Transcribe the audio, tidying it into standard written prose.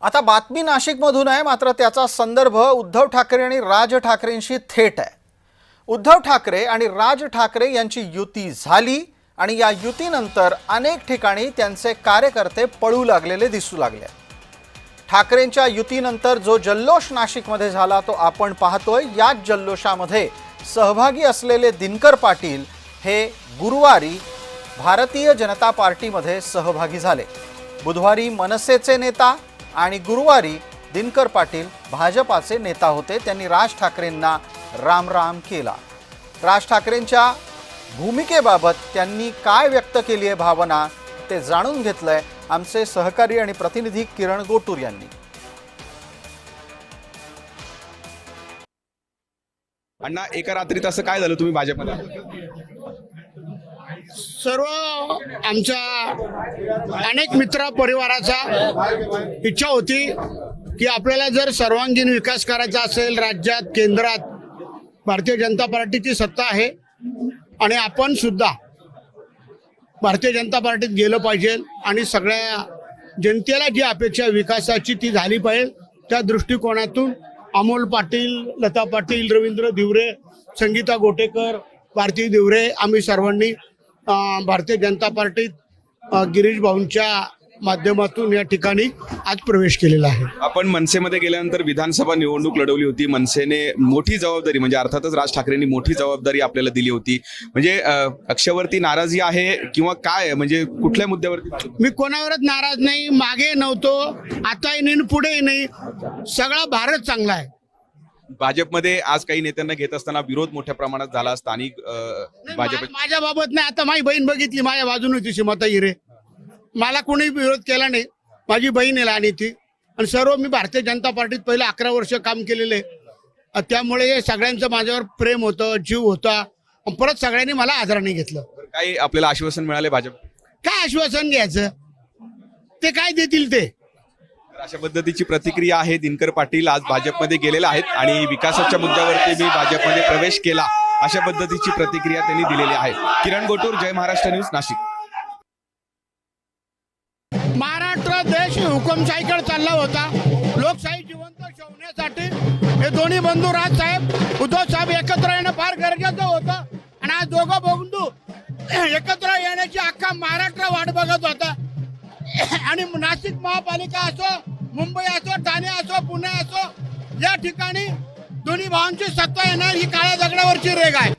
आता बातमी नाशिकमधून आहे, मात्र त्याचा संदर्भ उद्धव ठाकरे आणि राज ठाकरेंशी थेट आहे। उद्धव ठाकरे आणि राज ठाकरे यांची युती झाली आणि या युतीनंतर अनेक ठिकाणी त्यांचे कार्यकर्ते पळू लागलेले दिसू लागले। ठाकरेंच्या युतीनंतर जो जल्लोष नाशिकमध्ये झाला तो आपण पाहतोय। याच जल्लोषामध्ये सहभागी असलेले दिनकर पाटील हे गुरुवारी भारतीय जनता पार्टीमध्ये सहभागी झाले। बुधवारी मनसेचे नेता आणि गुरुवारी दिनकर पाटील भाजपाचे नेता होते। त्यांनी राज ठाकरेंना राम राम केला। राज ठाकरेंच्या भूमिकेबाबत त्यांनी काय व्यक्त केली आहे भावना ते जाणून घेतलंय आमचे सहकारी आणि प्रतिनिधी किरण गोटूर यांनी। अण्णा, एका रात्रीत असं काय झालं तुम्ही भाजपमध्ये? सर्व आमच्या अनेक मित्र परिवाराचा इच्छा होती की आपल्याला जर सर्वांगीण विकास करायचा असेल, राज्यात केंद्रात भारतीय जनता पार्टीची सत्ता आहे आणि आपण सुद्धा भारतीय जनता पार्टीत गेलं पाहिजे आणि सगळ्या जनतेला जी अपेक्षा विकासाची ती झाली पाहिजे। त्या दृष्टिकोनातून अमोल पाटील, लता पाटील, रवींद्र धिवरे, संगीता गोटेकर, भारती धिवरे आम्ही सर्वांनी भारतीय जनता पार्टीत गिरीश भाऊंच्या माध्यमातून या ठिकाणी आज प्रवेश केलेला आहे। आपण मनसेमध्ये गेल्यानंतर विधानसभा निवडणूक लढवली होती। मनसेने मोठी जबाबदारी, म्हणजे अर्थातच राज ठाकरेंनी मोठी जबाबदारी आपल्याला दिली होती। म्हणजे पक्षावरती नाराजी आहे किंवा काय, म्हणजे कुठल्या मुद्द्यावरती? मी कोणावरच नाराज नाही, मागे नव्हतो, आताही नाही, पुढेही नाही। सगळा भारत चांगला आहे। भाजपमध्ये आज काही नेत्यांना घेत असताना विरोध मोठ्या प्रमाणात झाला। स्थानिक भाजप माझ्या बाबत नाही। आता माझी बहीण बघितली, माझ्या बाजूने होती सीमाता हिरे, मला कोणी विरोध केला नाही। माझी बहीण आहे लहान ती, आणि सर्व मी भारतीय जनता पार्टीत पहिले 11 वर्ष काम केलेले, त्यामुळे सगळ्यांचं माझ्यावर प्रेम होतं, जीव होता। परत सगळ्यांनी मला आदराने घेतलं। काही आपल्याला आश्वासन मिळाले भाजप? काय आश्वासन घ्यायचं, ते काय देतील ते। अशा पद्धतीची प्रतिक्रिया आहे। दिनकर पाटील आज भाजपमध्ये गेलेले आहेत आणि विकासाच्या मुद्द्यावरती मी भाजपमध्ये प्रवेश केला, अशा पद्धतीची प्रतिक्रिया त्यांनी दिलेली आहे। किरण गोटूर, जय महाराष्ट्र न्यूज, नाशिक। महाराष्ट्र देश हुकुमशाहीकडे चालला होता। लोकशाही जिवंत ठेवण्यासाठी हे दोन्ही बंधू राज साहेब, उद्धव साहेब एकत्र येणं फार गरजेचं होतं। आणि आज दोघं बंधू एकत्र येण्याची अख्खा महाराष्ट्र वाट बघत होता। आणि नाशिक महापालिका असो, मुंबई असो, ठाणे असो, पुणे असो, या ठिकाणी दोन्ही भावांची सत्ता येणार ही काळ्या दगडावरची रेघ आहे।